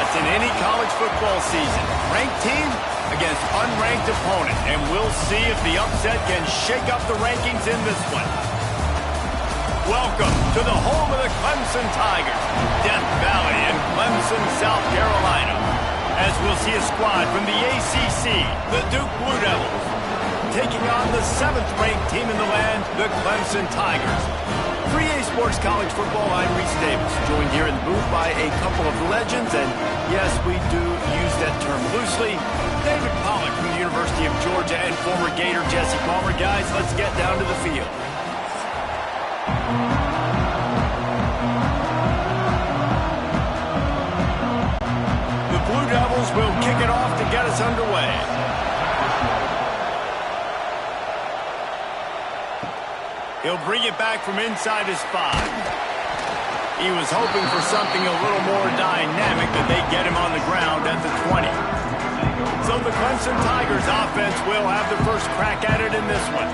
upsets in any college football season. Ranked team against unranked opponent. And we'll see if the upset can shake up the rankings in this one. Welcome to the home of the Clemson Tigers, Death Valley in Clemson, South Carolina. As we'll see a squad from the ACC, the Duke Blue Devils, taking on the 7th-ranked team in the land, the Clemson Tigers. For EA Sports College Football, I'm Reese Davis, joined here in the booth by a couple of legends, and yes, we do use that term loosely. David Pollack from the University of Georgia and former Gator Jesse Palmer. Guys, let's get down to the field. The Blue Devils will kick it off to get us underway. He'll bring it back from inside his 5. He was hoping for something a little more dynamic, that they get him on the ground at the 20. So the Clemson Tigers offense will have the first crack at it in this one.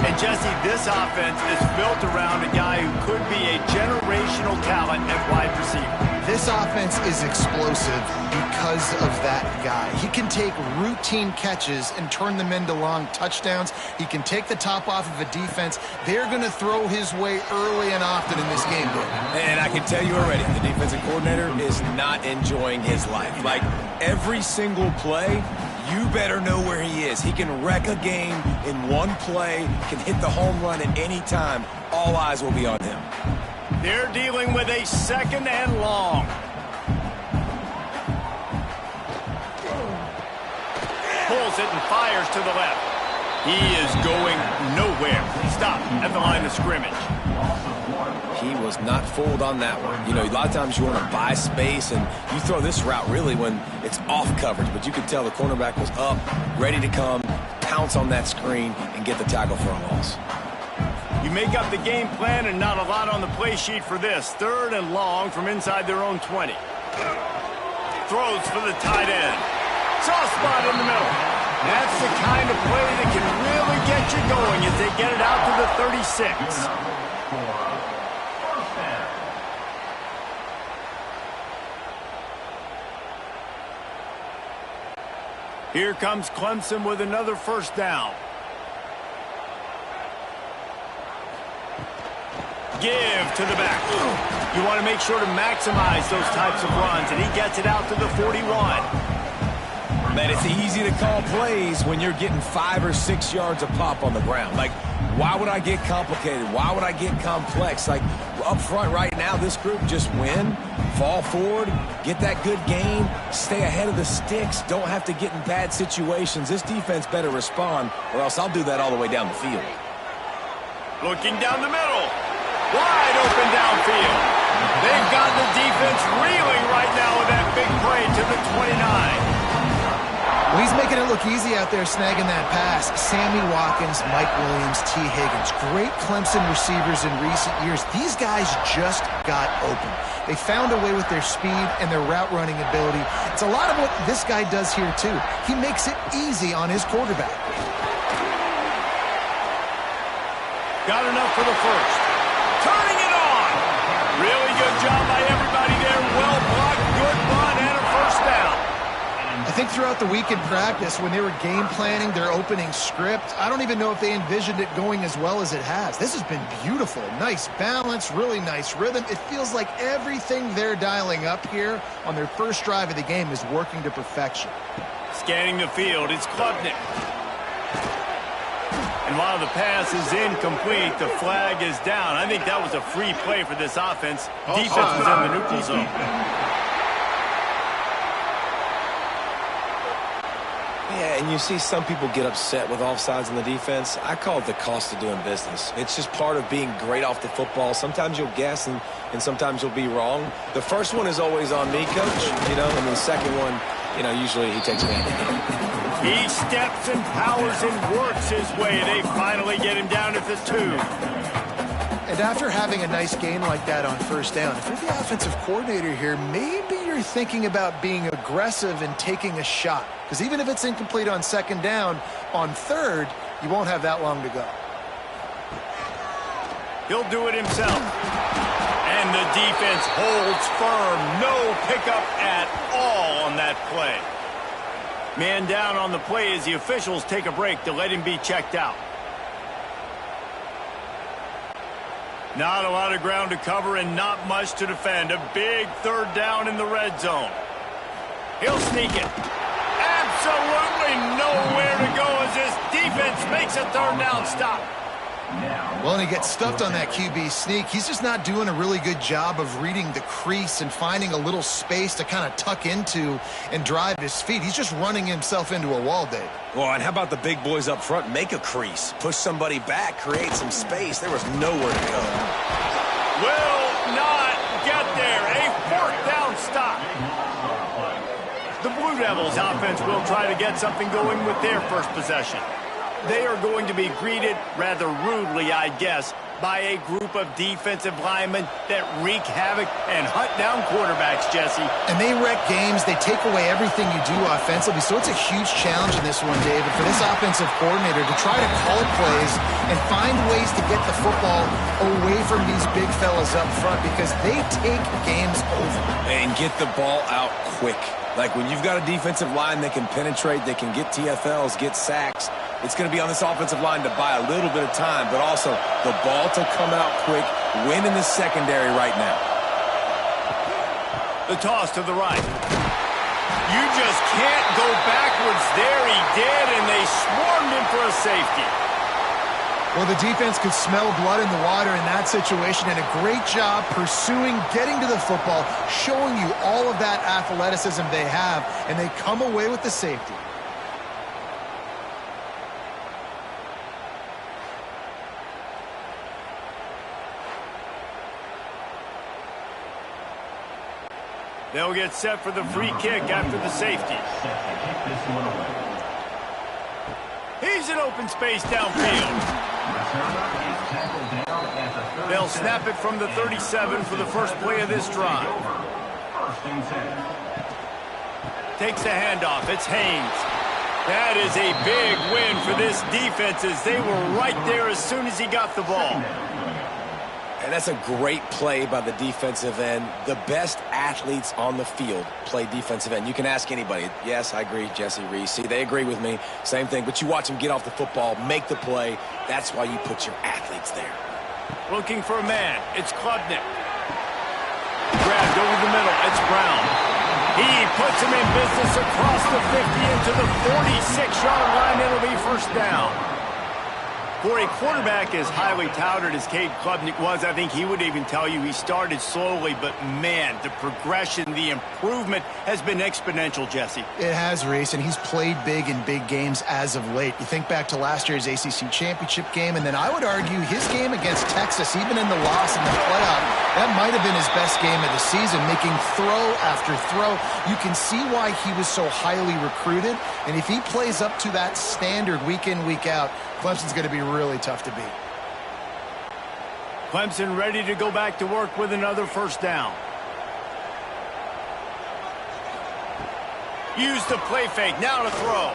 And Jesse, this offense is built around a guy who could be a generational talent at wide receiver. This offense is explosive because of that guy. He can take routine catches and turn them into long touchdowns. He can take the top off of a defense. They're going to throw his way early and often in this game. And I can tell you already, the defensive coordinator is not enjoying his life. Like, every single play, you better know where he is. He can wreck a game in one play, can hit the home run at any time. All eyes will be on him. They're dealing with a 2nd and long. Pulls it and fires to the left. He is going nowhere. Stop at the line of scrimmage. He was not fooled on that one. You know, a lot of times you want to buy space, and you throw this route really when it's off coverage. But you could tell the cornerback was up, ready to come, pounce on that screen, and get the tackle for a loss. You make up the game plan and not a lot on the play sheet for this. 3rd and long from inside their own 20. Throws for the tight end. Soft spot in the middle. That's the kind of play that can really get you going as they get it out to the 36. Here comes Clemson with another first down. Give to the back. You want to make sure to maximize those types of runs, and he gets it out to the 41. Man, it's easy to call plays when you're getting 5 or 6 yards of pop on the ground. Like, why would I get complicated? Why would I get complex? Like, up front right now, this group just win, fall forward, get that good gain, stay ahead of the sticks, don't have to get in bad situations. This defense better respond, or else I'll do that all the way down the field. Looking down the middle. Wide open downfield. They've got the defense reeling right now with that big play to the 29. Well, he's making it look easy out there snagging that pass. Sammy Watkins, Mike Williams, T. Higgins. Great Clemson receivers in recent years. These guys just got open. They found a way with their speed and their route running ability. It's a lot of what this guy does here, too. He makes it easy on his quarterback. Got enough for the first. Turning it on. Really good job by everybody there. Well blocked, good run, and a first down. I think throughout the week in practice, when they were game planning their opening script, I don't even know if they envisioned it going as well as it has. This has been beautiful. Nice balance, really nice rhythm. It feels like everything they're dialing up here on their first drive of the game is working to perfection. Scanning the field, it's Klubnik. And while the pass is incomplete, the flag is down. I think that was a free play for this offense. Defense was in the neutral zone. Yeah, and you see some people get upset with offsides in the defense. I call it the cost of doing business. It's just part of being great off the football. Sometimes you'll guess and sometimes you'll be wrong. The first one is always on me, Coach, you know, and the second one, you know, usually he takes me. He steps and powers and works his way. They finally get him down at the 2. And after having a nice gain like that on first down, if you're the offensive coordinator here, maybe you're thinking about being aggressive and taking a shot. Because even if it's incomplete on second down, on third, you won't have that long to go. He'll do it himself. And And the defense holds firm. No pickup at all on that play. Man down on the play as the officials take a break to let him be checked out. Not a lot of ground to cover and not much to defend. A big third down in the red zone. He'll sneak it. Absolutely nowhere to go as this defense makes a third down stop. Well, and he gets stuffed on that QB sneak. He's just not doing a really good job of reading the crease and finding a little space to kind of tuck into and drive his feet. He's just running himself into a wall, Dave. Well, and how about the big boys up front? Make a crease. Push somebody back. Create some space. There was nowhere to go. Will not get there. A fourth down stop. The Blue Devils offense will try to get something going with their first possession. They are going to be greeted rather rudely, I guess, by a group of defensive linemen that wreak havoc and hunt down quarterbacks, Jesse. And they wreck games. They take away everything you do offensively. So it's a huge challenge in this one, David, for this offensive coordinator to try to call plays and find ways to get the football away from these big fellas up front because they take games over. And get the ball out quick. Like when you've got a defensive line that can penetrate, they can get TFLs, get sacks, it's going to be on this offensive line to buy a little bit of time, but also the ball to come out quick, win in the secondary right now. The toss to the right. You just can't go backwards there. He did, and they swarmed him for a safety. Well, the defense could smell blood in the water in that situation, and a great job pursuing, getting to the football, showing you all of that athleticism they have, and they come away with the safety. They'll get set for the free kick after the safety. He's in open space downfield. They'll snap it from the 37 for the first play of this drive. Takes the handoff. It's Haynes. That is a big win for this defense as they were right there as soon as he got the ball. And that's a great play by the defensive end. The best athletes on the field play defensive end. You can ask anybody. Yes, I agree, Jesse, Reese. See, they agree with me. Same thing. But you watch them get off the football, make the play. That's why you put your athletes there. Looking for a man. It's Klubnik. Grabbed over the middle. It's Brown. He puts him in business across the 50 into the 46-yard line. It'll be first down. For a quarterback as highly touted as Cade Klubnik was, I think he would even tell you he started slowly, but man, the progression, the improvement has been exponential, Jesse. It has, Reese, and he's played big in big games as of late. You think back to last year's ACC championship game, and then I would argue his game against Texas, even in the loss in the playoff, that might have been his best game of the season, making throw after throw. You can see why he was so highly recruited, and if he plays up to that standard week in, week out, Clemson's going to be really tough to beat. Clemson ready to go back to work with another first down. Use the play fake. Now to throw.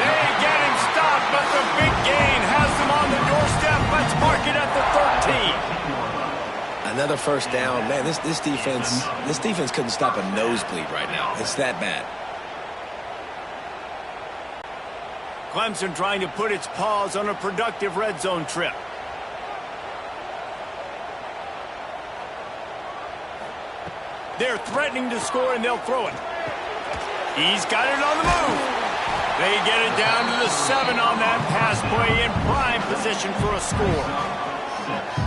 They get him stopped, but the big gain has them on the doorstep. Let's mark it at the 13. Another first down. Man, this defense couldn't stop a nosebleed right now. It's that bad. Clemson trying to put its paws on a productive red zone trip. They're threatening to score, and they'll throw it. He's got it on the move. They get it down to the 7 on that pass play in prime position for a score.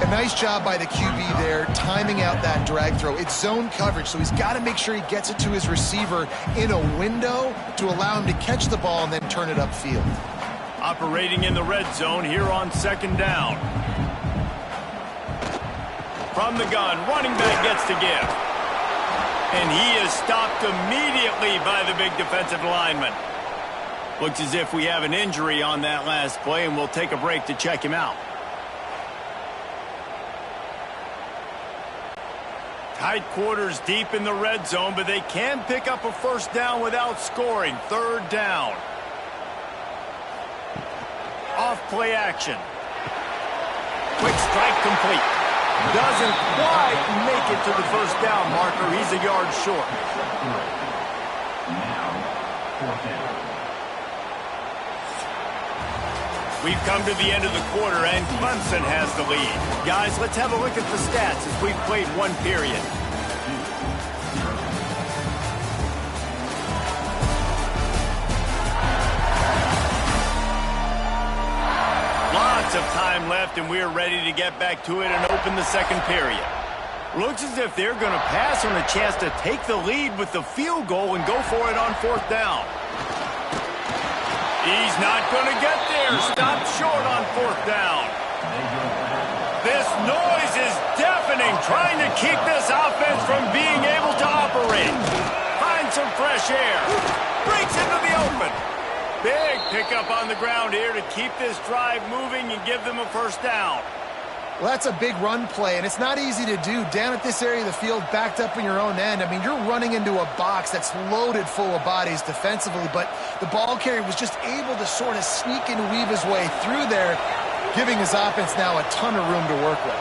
A nice job by the QB there, timing out that drag throw. It's zone coverage, so he's got to make sure he gets it to his receiver in a window to allow him to catch the ball and then turn it upfield. Operating in the red zone here on second down. From the gun, running back gets to give. And he is stopped immediately by the big defensive lineman. Looks as if we have an injury on that last play, and we'll take a break to check him out. Tight quarters deep in the red zone, but they can pick up a first down without scoring. Third down. Off play action. Quick strike complete. Doesn't quite make it to the first down marker. He's a yard short. We've come to the end of the quarter, and Clemson has the lead. Guys, let's have a look at the stats as we've played one period. Lots of time left, and we're ready to get back to it and open the second period. Looks as if they're going to pass on a chance to take the lead with the field goal and go for it on fourth down. He's not going to get there. Stopped short on fourth down. This noise is deafening, trying to keep this offense from being able to operate. Find some fresh air. Breaks into the open. Big pickup on the ground here to keep this drive moving and give them a first down. Well, that's a big run play, and it's not easy to do. Down at this area of the field, backed up in your own end. I mean, you're running into a box that's loaded full of bodies defensively, but the ball carrier was just able to sort of sneak and weave his way through there, giving his offense now a ton of room to work with.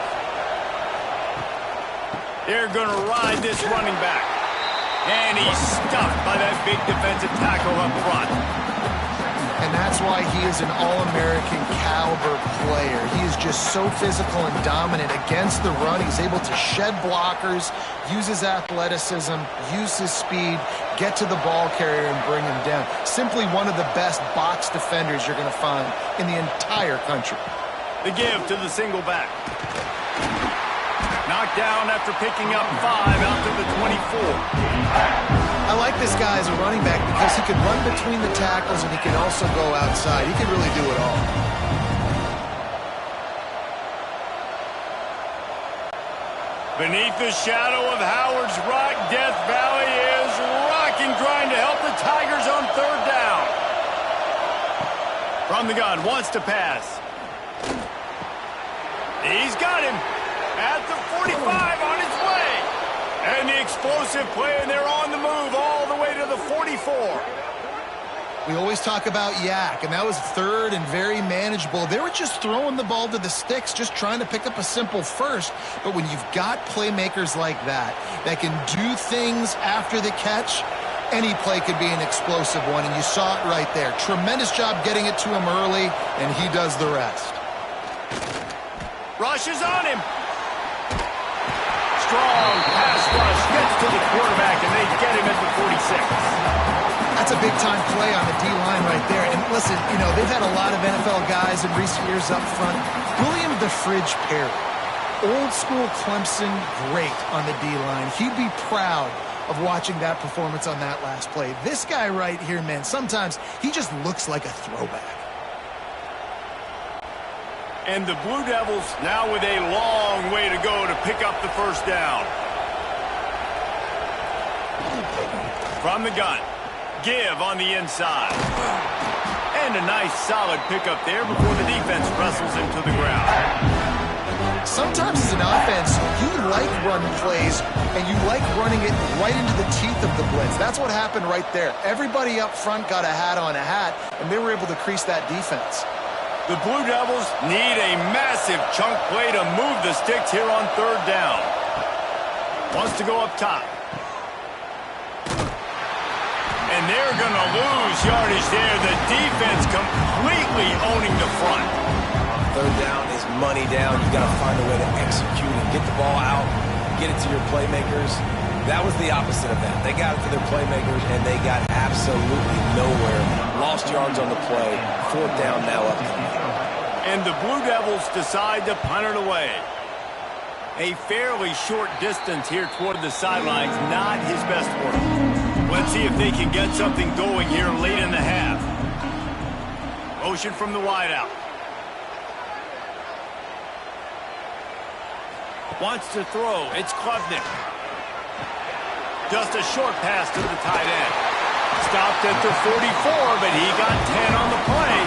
They're going to ride this running back. And he's stuffed by that big defensive tackle up front. And that's why he is an All-American caliber player. He is just so physical and dominant against the run. He's able to shed blockers, use his athleticism, use his speed, get to the ball carrier and bring him down. Simply one of the best box defenders you're going to find in the entire country. The give to the single back. Knocked down after picking up 5 out to the 24. I like this guy as a running back because he can run between the tackles and he can also go outside. He can really do it all. Beneath the shadow of Howard's Rock, Death Valley is rocking, trying to help the Tigers on third down. From the gun, wants to pass. He's got him at the 45 on his way. And the explosive play, and they're on the move all the way to the 44. We always talk about yak, and that was third and very manageable. They were just throwing the ball to the sticks, just trying to pick up a simple first. But when you've got playmakers like that can do things after the catch, any play could be an explosive one, and you saw it right there. Tremendous job getting it to him early, and he does the rest. Rush is on him. Strong pass rush gets to the quarterback, and they get him at the 46. That's a big-time play on the D-line right there. And listen, you know, they've had a lot of NFL guys in recent years up front. William the Fridge Perry, old-school Clemson, great on the D-line. He'd be proud of watching that performance on that last play. This guy right here, man, sometimes he just looks like a throwback. And the Blue Devils now with a long way to go to pick up the first down. From the gun, give on the inside. And a nice solid pickup there before the defense wrestles him to the ground. Sometimes as an offense, you like run plays, and you like running it right into the teeth of the blitz. That's what happened right there. Everybody up front got a hat on a hat, and they were able to crease that defense. The Blue Devils need a massive chunk play to move the sticks here on third down. Wants to go up top. And they're going to lose yardage there. The defense completely owning the front. Third down is money down. You got to find a way to execute and get the ball out, get it to your playmakers. That was the opposite of that. They got it to their playmakers, and they got absolutely nowhere. Lost yards on the play. Fourth down now upcoming. And the Blue Devils decide to punt it away. A fairly short distance here toward the sidelines, not his best work. Let's see if they can get something going here late in the half. Motion from the wideout. Wants to throw. It's Klubnik. Just a short pass to the tight end. Stopped at the 44, but he got 10 on the play.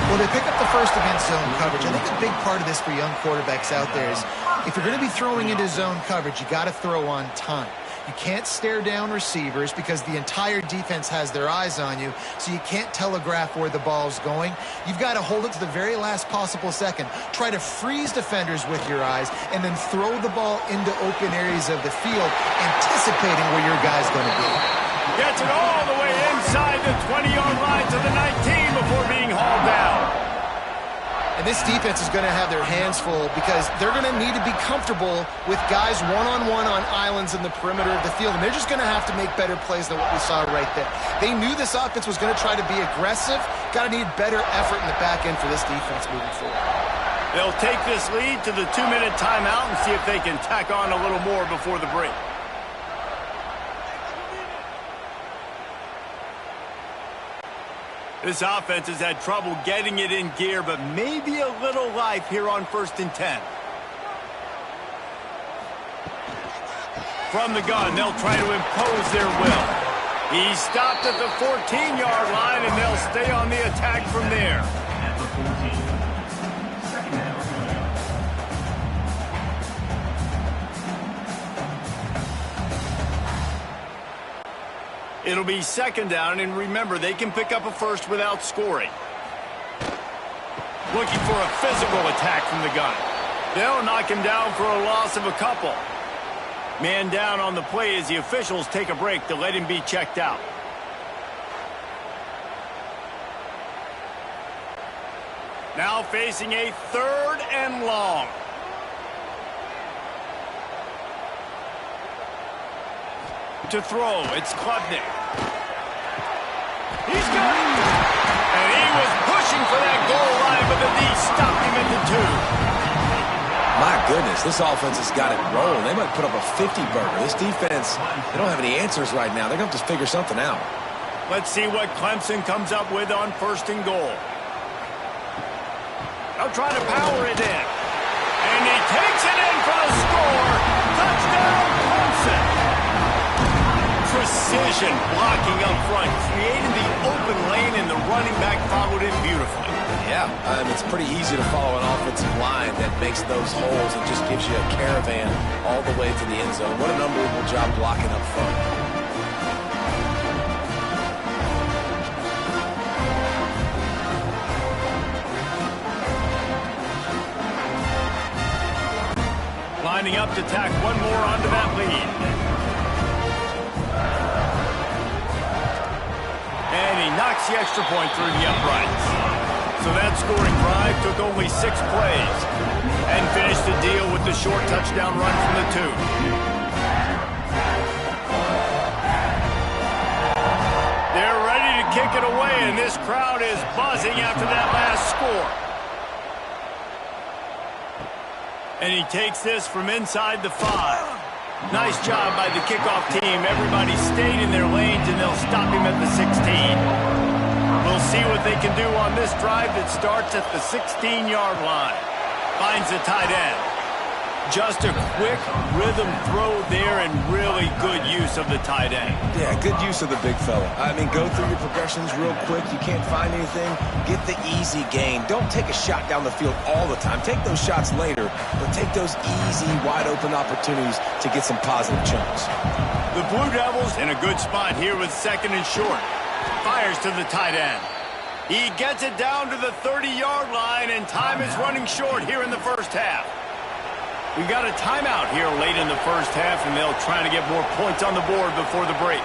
Well, they pick up the first against zone coverage. I think a big part of this for young quarterbacks out there is if you're going to be throwing into zone coverage, you got to throw on time. You can't stare down receivers because the entire defense has their eyes on you, so you can't telegraph where the ball's going. You've got to hold it to the very last possible second. Try to freeze defenders with your eyes and then throw the ball into open areas of the field, anticipating where your guy's going to be. Gets it all the way inside the 20-yard line to the 19 before being hauled down. And this defense is going to have their hands full because they're going to need to be comfortable with guys one-on-one on islands in the perimeter of the field. And they're just going to have to make better plays than what we saw right there. They knew this offense was going to try to be aggressive. Got to need better effort in the back end for this defense moving forward. They'll take this lead to the 2-minute timeout and see if they can tack on a little more before the break. This offense has had trouble getting it in gear, but maybe a little life here on 1st and 10. From the gun, they'll try to impose their will. He's stopped at the 14-yard line, and they'll stay on the attack from there. It'll be 2nd down, and remember, they can pick up a first without scoring. Looking for a physical attack from the gun. They'll knock him down for a loss of a couple. Man down on the play as the officials take a break to let him be checked out. Now facing a 3rd and long. To throw, it's Klubnik. He's got it! And he was pushing for that goal line, but the D stopped him at the 2. My goodness, this offense has got it rolling. They might put up a 50-burger. This defense, they don't have any answers right now. They're going to have to figure something out. Let's see what Clemson comes up with on 1st and goal. They'll try to power it in. And he takes it in for the score. Touchdown, Clemson. Precision blocking up front, created the open lane, and the running back followed it beautifully. Yeah, it's pretty easy to follow an offensive line that makes those holes and just gives you a caravan all the way to the end zone. What an unbelievable job blocking up front. Lining up to tack one more onto that lead. And he knocks the extra point through the uprights. So that scoring drive took only 6 plays and finished the deal with the short touchdown run from the 2. They're ready to kick it away, and this crowd is buzzing after that last score. And he takes this from inside the 5. Nice job by the kickoff team. Everybody stayed in their lanes, and they'll stop him at the 16. We'll see what they can do on this drive that starts at the 16-yard line. Finds the tight end. Just a quick rhythm throw there and really good use of the tight end. Yeah, good use of the big fella. I mean, go through your progressions real quick. You can't find anything. Get the easy gain. Don't take a shot down the field all the time. Take those shots later, but take those easy, wide-open opportunities to get some positive chunks. The Blue Devils in a good spot here with 2nd and short. Fires to the tight end. He gets it down to the 30-yard line, and time is running short here in the first half. We got a timeout here late in the first half, and they'll try to get more points on the board before the break.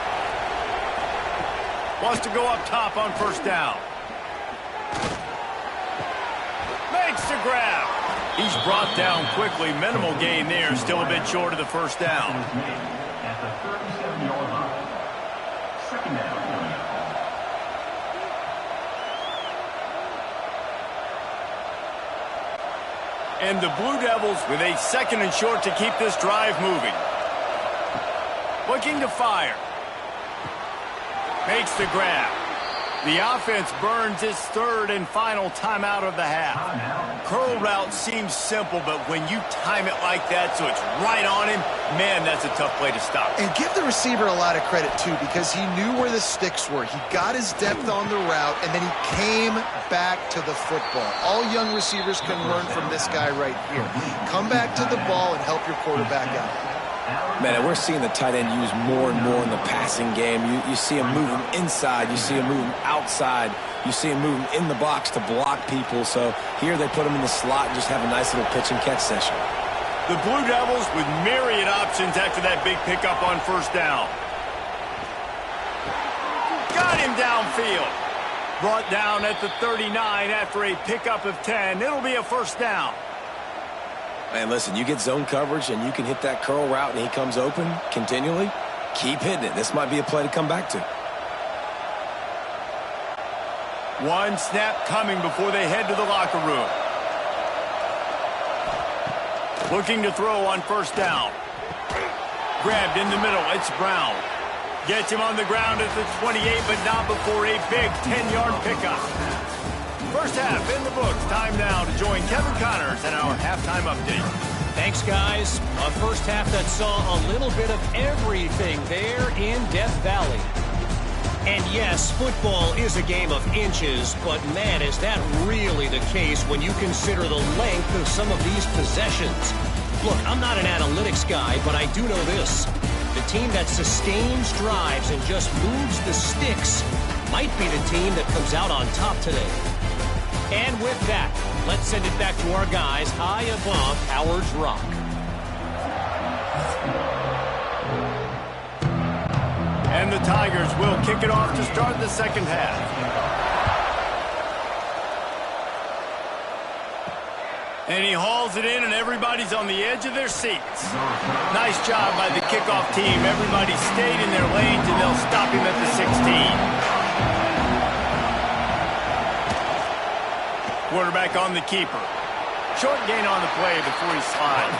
Wants to go up top on 1st down. Makes the grab. He's brought down quickly. Minimal gain there. Still a bit short of the 1st down. At the 37-yard line. 2nd down. And the Blue Devils with a 2nd and short to keep this drive moving. Looking to fire. Makes the grab. The offense burns its 3rd and final timeout of the half. Curl route seems simple, but when you time it like that so it's right on him, man, that's a tough play to stop. And give the receiver a lot of credit, too, because he knew where the sticks were. He got his depth on the route, and then he came back to the football. All young receivers can learn from this guy right here. Come back to the ball and help your quarterback out. Man, we're seeing the tight end used more and more in the passing game. You see him moving inside. You see him moving outside. You see him moving in the box to block people. So here they put him in the slot and just have a nice little pitch and catch session. The Blue Devils with myriad options after that big pickup on first down. Got him downfield. Brought down at the 39 after a pickup of 10. It'll be a first down. Man, listen, you get zone coverage and you can hit that curl route and he comes open continually. Keep hitting it. This might be a play to come back to. One snap coming before they head to the locker room. Looking to throw on first down. Grabbed in the middle. It's Brown. Gets him on the ground at the 28, but not before a big 10-yard pickup. First half in the books. Time now to join Kevin Connors and our halftime update. Thanks, guys. A first half that saw a little bit of everything there in Death Valley. And yes, football is a game of inches, but man, is that really the case when you consider the length of some of these possessions. Look, I'm not an analytics guy, but I do know this. The team that sustains drives and just moves the sticks might be the team that comes out on top today. And with that, let's send it back to our guys high above Howard's Rock. And the Tigers will kick it off to start the second half. And he hauls it in, and everybody's on the edge of their seats. Nice job by the kickoff team. Everybody stayed in their lanes, and they'll stop him at the 16. Quarterback on the keeper. Short gain on the play before he slides.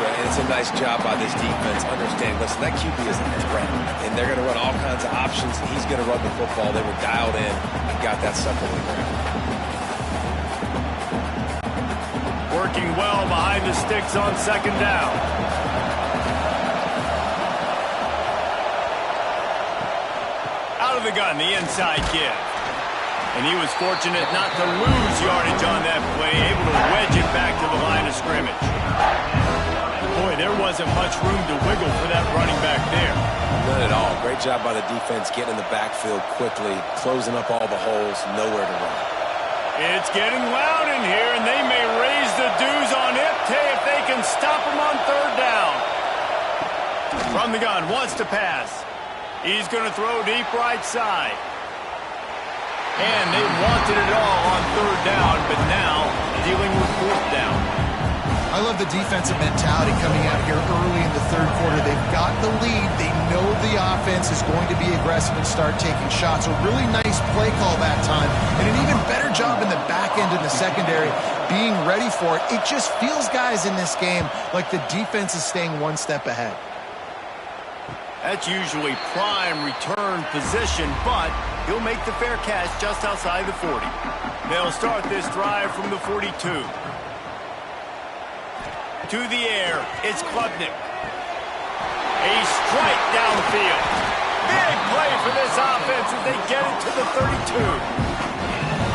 Yeah, and it's a nice job by this defense. Understand, listen, that QB is a threat, and they're going to run all kinds of options, and he's going to run the football. They were dialed in and got that stuff on the ground. Working well behind the sticks on second down. Out of the gun, the inside kid. And he was fortunate not to lose yardage on that play, able to wedge it back to the line of scrimmage. Boy, there wasn't much room to wiggle for that running back there. None at all. Great job by the defense getting in the backfield quickly, closing up all the holes, nowhere to run. It's getting loud in here, and they may raise the dues on Ipte if they can stop him on third down. From the gun, wants to pass. He's going to throw deep right side. And they wanted it all on third down, but now dealing with fourth down. I love the defensive mentality coming out here early in the third quarter. They've got the lead. They know the offense is going to be aggressive and start taking shots. A really nice play call that time, and an even better job in the back end in the secondary being ready for it. It just feels, guys, in this game like the defense is staying one step ahead. That's usually prime return position, but he'll make the fair catch just outside the 40. They'll start this drive from the 42. To the air, it's Klubnik. A strike downfield. Big play for this offense as they get it to the 32.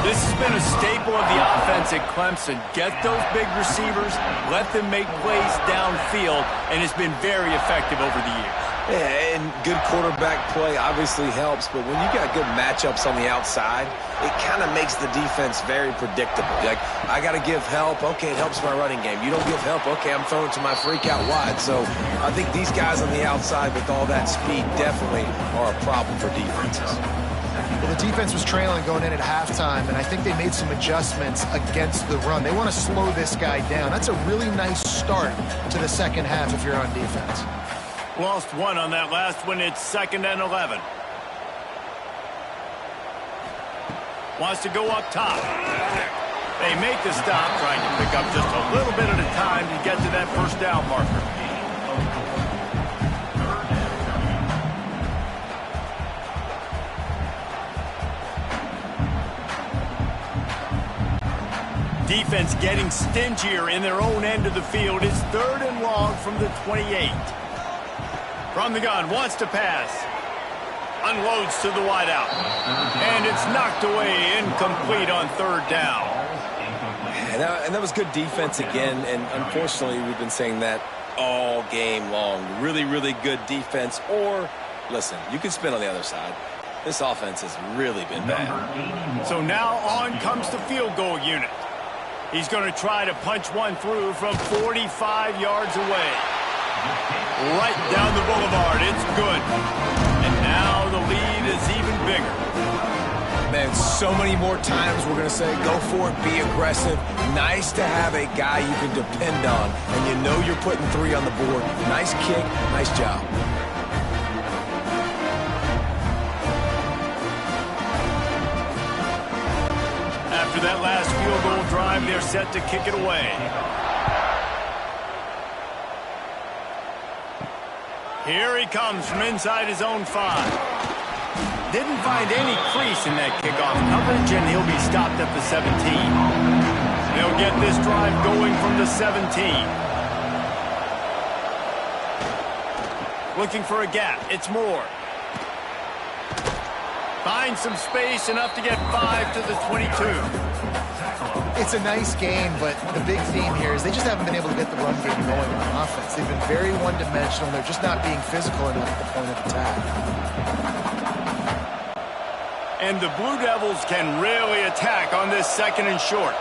This has been a staple of the offense at Clemson. Get those big receivers, let them make plays downfield, and it's been very effective over the years. Yeah, and good quarterback play obviously helps, but when you got good matchups on the outside, it kind of makes the defense very predictable. Like, I got to give help. Okay, it helps my running game. You don't give help. Okay, I'm throwing to my freak out wide. So I think these guys on the outside with all that speed definitely are a problem for defenses. Well, the defense was trailing going in at halftime, and I think they made some adjustments against the run. They want to slow this guy down. That's a really nice start to the second half if you're on defense. Lost one on that last one. It's 2nd and 11. Wants to go up top. They make the stop, trying to pick up just a little bit at a time to get to that first down marker. Defense getting stingier in their own end of the field. It's 3rd and long from the 28. From the gun, wants to pass. Unloads to the wideout. And it's knocked away, incomplete on 3rd down. And that was good defense again, and unfortunately we've been saying that all game long. Really, really good defense. Or, listen, you can spin on the other side. This offense has really been bad. So now on comes the field goal unit. He's going to try to punch one through from 45 yards away. Right down the boulevard. It's good. And now the lead is even bigger. Man, so many more times we're going to say, go for it, be aggressive. Nice to have a guy you can depend on, and you know you're putting 3 on the board. Nice kick, nice job. After that last field goal drive, they're set to kick it away. Here he comes from inside his own 5. Didn't find any crease in that kickoff coverage, and he'll be stopped at the 17. They'll get this drive going from the 17. Looking for a gap. It's Moore. Finds some space, enough to get 5 to the 22. It's a nice game, but the big theme here is they just haven't been able to get the run game going on offense. They've been very one-dimensional. They're just not being physical enough at the point of attack. And the Blue Devils can really attack on this 2nd and short.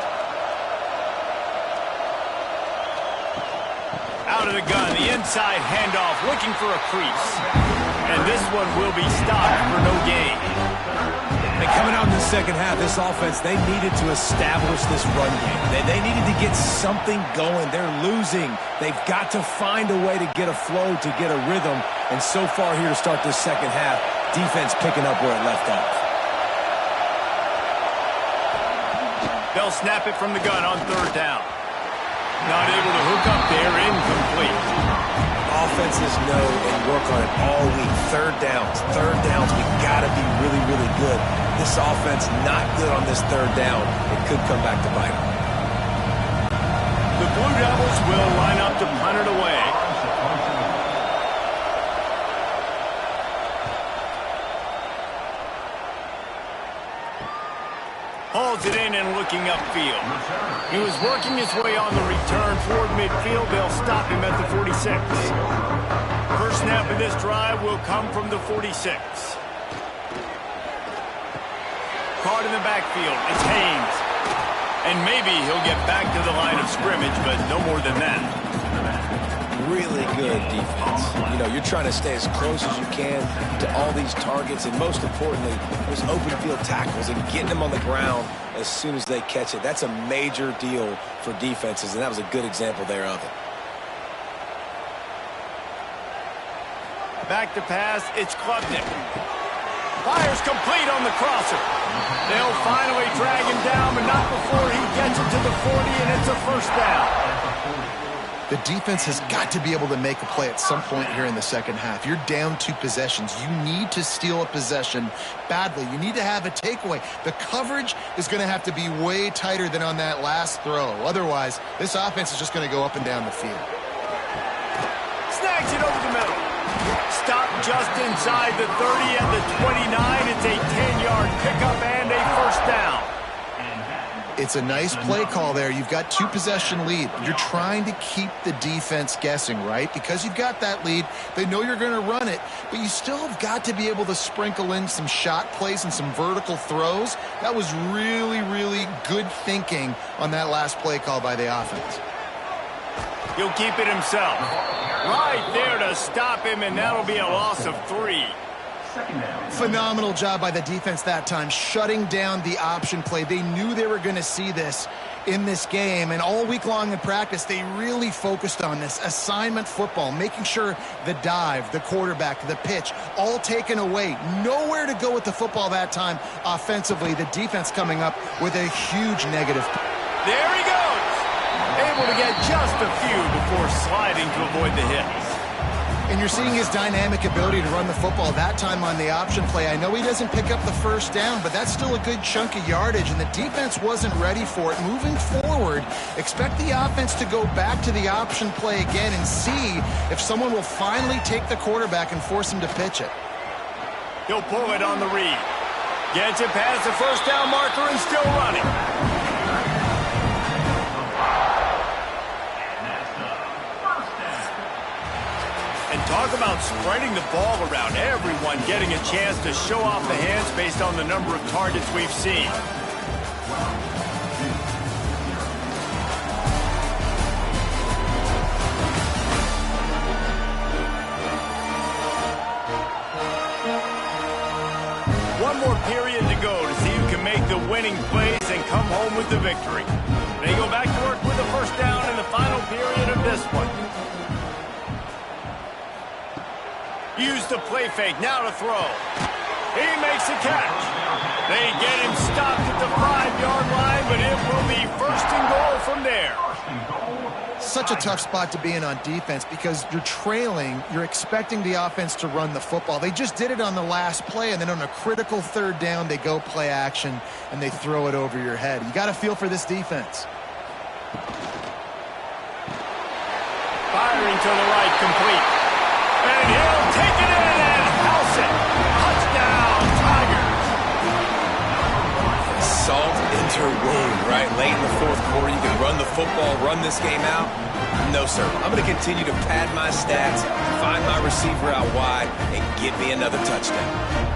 Out of the gun, the inside handoff, looking for a crease. And this one will be stopped for no gain. And coming out in the second half, this offense, they needed to establish this run game. They needed to get something going. They're losing. They've got to find a way to get a flow, to get a rhythm. And so far here to start this second half, defense picking up where it left off. They'll snap it from the gun on 3rd down. Not able to hook up there, incomplete. Offenses know and work on it all week. 3rd downs, we got to be really, really good. This offense not good on this 3rd down. It could come back to bite them. The Blue Devils will line up to punt it away. Hauls it in and looking upfield. He was working his way on the return toward midfield. They'll stop him at the 46. First snap of this drive will come from the 46. Caught in the backfield. It's Haynes. And maybe he'll get back to the line of scrimmage, but no more than that. Really good defense. You know, you're trying to stay as close as you can to all these targets, and most importantly, those open field tackles and getting them on the ground as soon as they catch it. That's a major deal for defenses, and that was a good example there of it. Back to pass, it's Klubnik. Fires complete on the crosser. They'll finally drag him down, but not before he gets it to the 40, and it's a 1st down. The defense has got to be able to make a play at some point here in the second half. You're down 2 possessions. You need to steal a possession badly. You need to have a takeaway. The coverage is going to have to be way tighter than on that last throw. Otherwise, this offense is just going to go up and down the field. Snags it over the middle. Stopped just inside the 30 and the 29. It's a 10-yard pickup and a 1st down. It's a nice play call there. You've got 2-possession lead. You're trying to keep the defense guessing, right? Because you've got that lead. They know you're going to run it, but you still have got to be able to sprinkle in some shot plays and some vertical throws. That was really, really good thinking on that last play call by the offense. He'll keep it himself. Right there to stop him, and that'll be a loss of 3. Phenomenal job by the defense that time, shutting down the option play. They knew they were going to see this in this game, and all week long in practice, they really focused on this assignment football, making sure the dive, the quarterback, the pitch, all taken away. Nowhere to go with the football that time offensively. The defense coming up with a huge negative. There he goes. Able to get just a few before sliding to avoid the hits. And you're seeing his dynamic ability to run the football that time on the option play. I know he doesn't pick up the 1st down, but that's still a good chunk of yardage, and the defense wasn't ready for it. Moving forward, expect the offense to go back to the option play again and see if someone will finally take the quarterback and force him to pitch it. He'll pull it on the read. Gets it past the 1st down marker and still running. Talk about spreading the ball around. Everyone getting a chance to show off the hands based on the number of targets we've seen. One more period to go to see who can make the winning plays and come home with the victory. They go back to work with a first down in the final period of this one. Use the play fake, now to throw. He makes a catch. They get him stopped at the 5-yard line, but it will be first and goal from there. Such a tough spot to be in on defense because you're trailing, you're expecting the offense to run the football. They just did it on the last play, and then on a critical third down, they go play action, and they throw it over your head. You got to feel for this defense. Firing to the right, complete. And he'll take it in and house it. Touchdown, Tigers. Salt into wound, right? Late in the fourth quarter, you can run the football, run this game out. No, sir. I'm going to continue to pad my stats, find my receiver out wide, and get me another touchdown.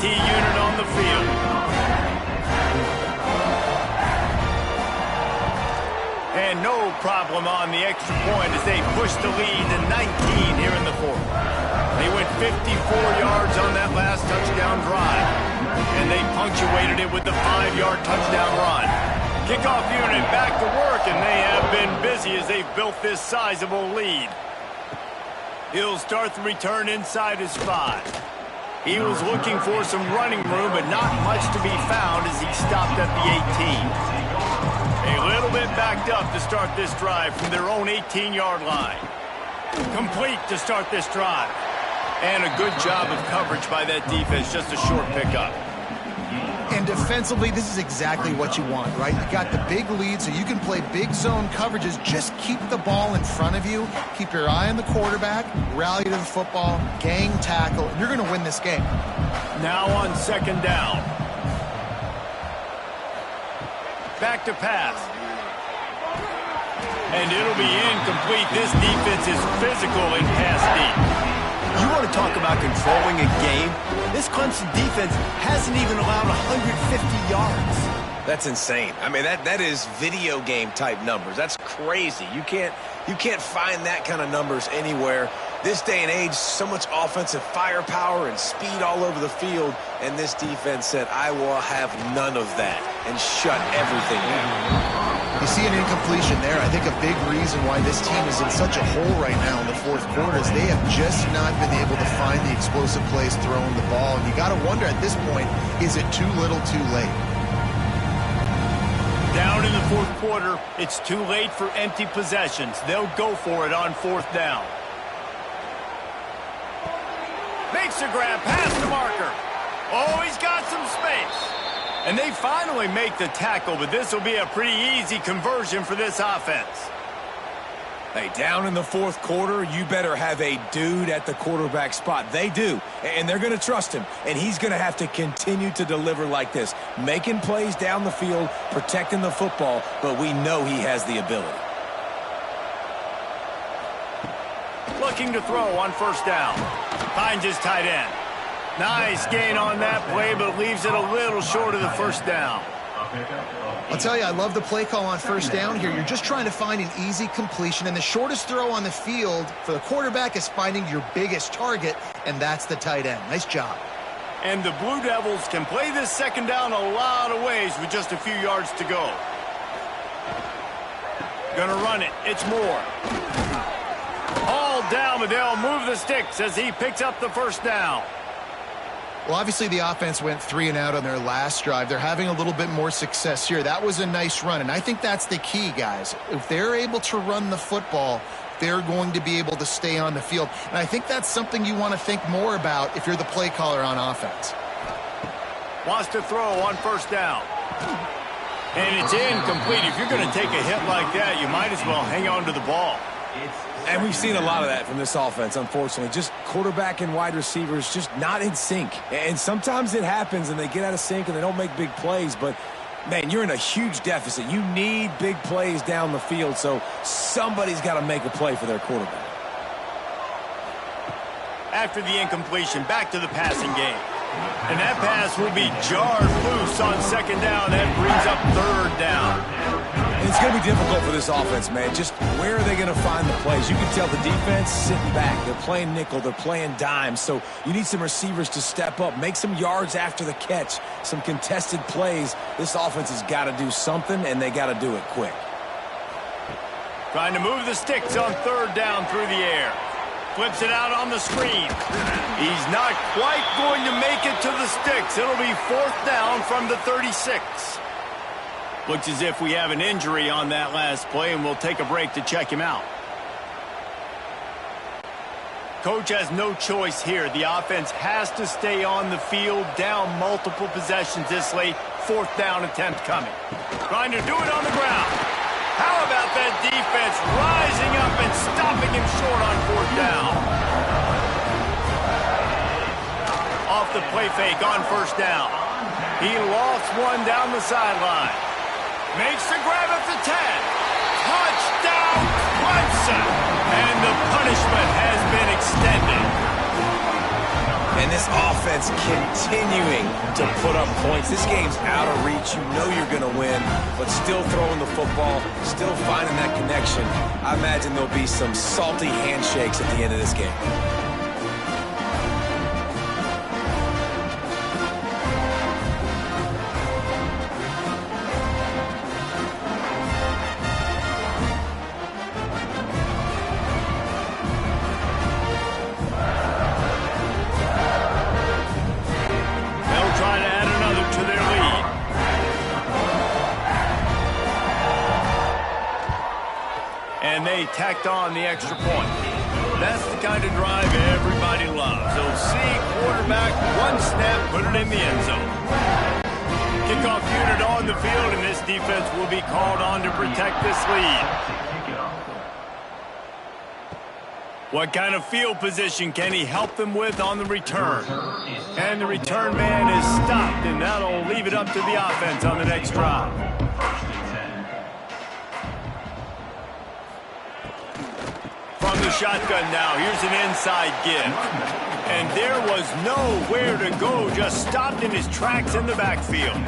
Unit on the field. And no problem on the extra point as they push the lead to 19 here in the fourth. They went 54 yards on that last touchdown drive, and they punctuated it with the 5-yard touchdown run. Kickoff unit back to work, and they have been busy as they've built this sizable lead. He'll start the return inside his 5. He was looking for some running room, but not much to be found as he stopped at the 18. A little bit backed up to start this drive from their own 18-yard line. Complete to start this drive. And a good job of coverage by that defense, just a short pickup. And defensively, this is exactly what you want, right? You got the big lead, so you can play big zone coverages. Just keep the ball in front of you. Keep your eye on the quarterback. Rally to the football. Gang tackle. And you're going to win this game. Now on second down. Back to pass. And it'll be incomplete. This defense is physical in pass deep. You want to talk about controlling a game? This Clemson defense hasn't even allowed 150 yards. That's insane. I mean, that is video game type numbers. That's crazy. You can't find that kind of numbers anywhere. This day and age, so much offensive firepower and speed all over the field, and this defense said, I will have none of that, and shut everything down. You see an incompletion there. I think a big reason why this team is in such a hole right now in the fourth quarter is they have just not been able to find the explosive plays throwing the ball. And you got to wonder at this point, is it too little too late? Down in the fourth quarter, it's too late for empty possessions. They'll go for it on fourth down. Makes a grab past the marker. Oh, he's got some space. And they finally make the tackle, but this will be a pretty easy conversion for this offense. Hey, down in the fourth quarter, you better have a dude at the quarterback spot. They do, and they're going to trust him, and he's going to have to continue to deliver like this, making plays down the field, protecting the football, but we know he has the ability. Looking to throw on first down. Finds his tight end. Nice gain on that play, but leaves it a little short of the first down. I'll tell you, I love the play call on first down here. You're just trying to find an easy completion, and the shortest throw on the field for the quarterback is finding your biggest target, and that's the tight end. Nice job. And the Blue Devils can play this second down a lot of ways with just a few yards to go. Gonna run it. It's Moore. All down, but they'll move the sticks as he picks up the first down. Well, obviously the offense went 3 and out on their last drive. They're having a little bit more success here. That was a nice run, and I think that's the key, guys. If they're able to run the football, they're going to be able to stay on the field. And I think that's something you want to think more about if you're the play caller on offense. Wants to throw on first down. And it's incomplete. If you're going to take a hit like that, you might as well hang on to the ball. And we've seen a lot of that from this offense, unfortunately. Just quarterback and wide receivers just not in sync. And sometimes it happens and they get out of sync and they don't make big plays. But, man, you're in a huge deficit. You need big plays down the field, so somebody's got to make a play for their quarterback. After the incompletion, back to the passing game. And that pass will be jarred loose on second down. That brings up third down. And it's going to be difficult for this offense, man. Just where are they going to find the plays? You can tell the defense sitting back. They're playing nickel. They're playing dime. So you need some receivers to step up, make some yards after the catch, some contested plays. This offense has got to do something, and they got to do it quick. Trying to move the sticks on third down through the air. Flips it out on the screen. He's not quite going to make it to the sticks. It'll be fourth down from the 36. Looks as if we have an injury on that last play, and we'll take a break to check him out. Coach has no choice here. The offense has to stay on the field, down multiple possessions this late. Fourth down attempt coming. Trying to do it on the ground. How about that defense rising up and stopping him short on fourth down? Off the play fake on first down. He lost one down the sideline. Makes the grab at the 10. Touchdown, Clemson. And the punishment has been extended. And this offense continuing to put up points. This game's out of reach. You know you're going to win, but still throwing the football, still finding that connection. I imagine there'll be some salty handshakes at the end of this game. And they tacked on the extra point. That's the kind of drive everybody loves. They'll see quarterback, one snap, put it in the end zone. Kickoff unit on the field, and this defense will be called on to protect this lead. What kind of field position can he help them with on the return? And the return man is stopped, and that'll leave it up to the offense on the next drive. From the shotgun now, here's an inside give. And there was nowhere to go, just stopped in his tracks in the backfield.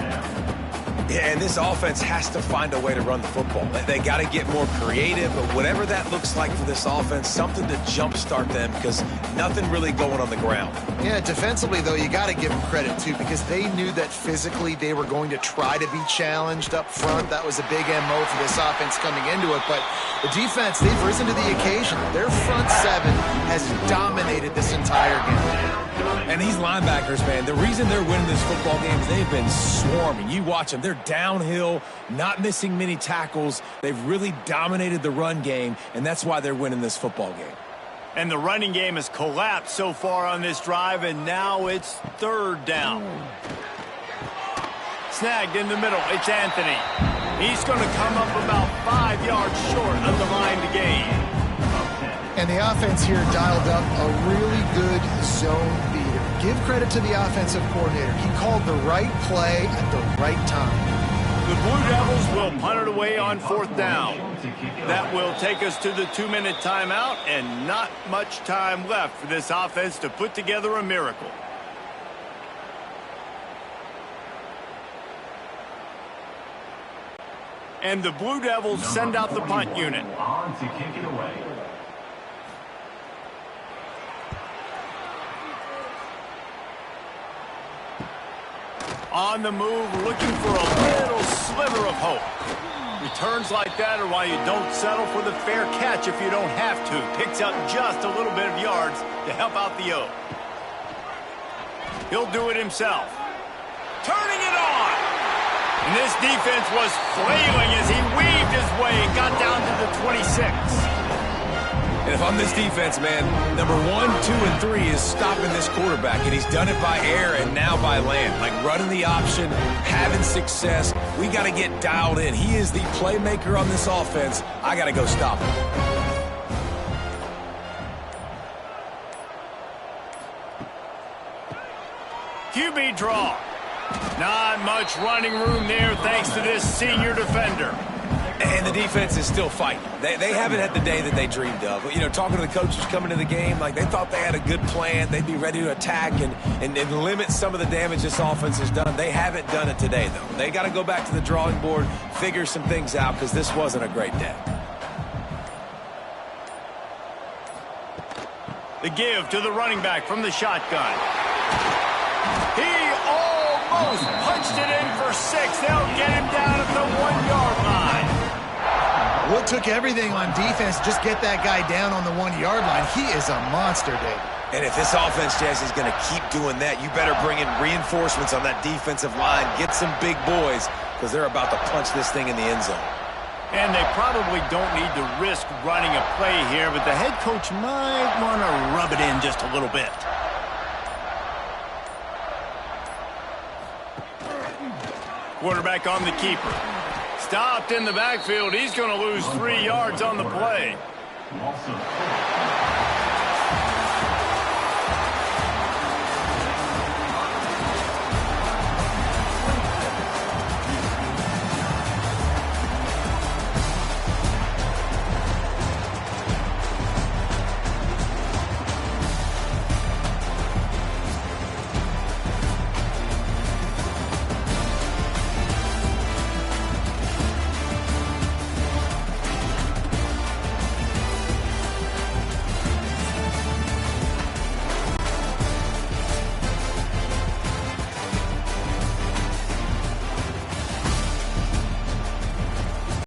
Yeah, and this offense has to find a way to run the football. They got to get more creative, but whatever that looks like for this offense, something to jumpstart them because nothing really going on the ground. Yeah, defensively, though, you got to give them credit, too, because they knew that physically they were going to try to be challenged up front. That was a big MO for this offense coming into it, but the defense, they've risen to the occasion. Their front seven has dominated this entire game. And these linebackers, man, the reason they're winning this football game is they've been swarming. You watch them. They're downhill, not missing many tackles. They've really dominated the run game, and that's why they're winning this football game. And the running game has collapsed so far on this drive, and now it's third down. Snagged in the middle. It's Anthony. He's going to come up about 5 yards short of the line to gain. And the offense here dialed up a really good zone beater. Give credit to the offensive coordinator. He called the right play at the right time. The Blue Devils will punt it away on fourth down. That will take us to the 2-minute timeout, and not much time left for this offense to put together a miracle. And the Blue Devils send out the punt unit. On to kick it away. On the move, looking for a little sliver of hope. Returns like that are why you don't settle for the fair catch if you don't have to. Picks up just a little bit of yards to help out the O. He'll do it himself. Turning it on! And this defense was flailing as he weaved his way and got down to the 26. And if I'm this defense, man, number 1, 2, and 3 is stopping this quarterback, and he's done it by air and now by land. Like running the option, having success. We got to get dialed in. He is the playmaker on this offense. I got to go stop him. QB draw. Not much running room there thanks to this senior defender. And the defense is still fighting. They haven't had the day that they dreamed of. You know, talking to the coaches coming to the game, like they thought they had a good plan. They'd be ready to attack and limit some of the damage this offense has done. They haven't done it today, though. They got to go back to the drawing board, figure some things out, because this wasn't a great day. The give to the running back from the shotgun. He almost punched it in for 6. They'll get him down at the 1-yard line. Well, it took everything on defense to just get that guy down on the 1-yard line. He is a monster, David. And if this offense, Jazz, is going to keep doing that, you better bring in reinforcements on that defensive line. Get some big boys, because they're about to punch this thing in the end zone. And they probably don't need to risk running a play here, but the head coach might want to rub it in just a little bit. Quarterback on the keeper. Stopped in the backfield. He's going to lose 3 yards on the play. Also,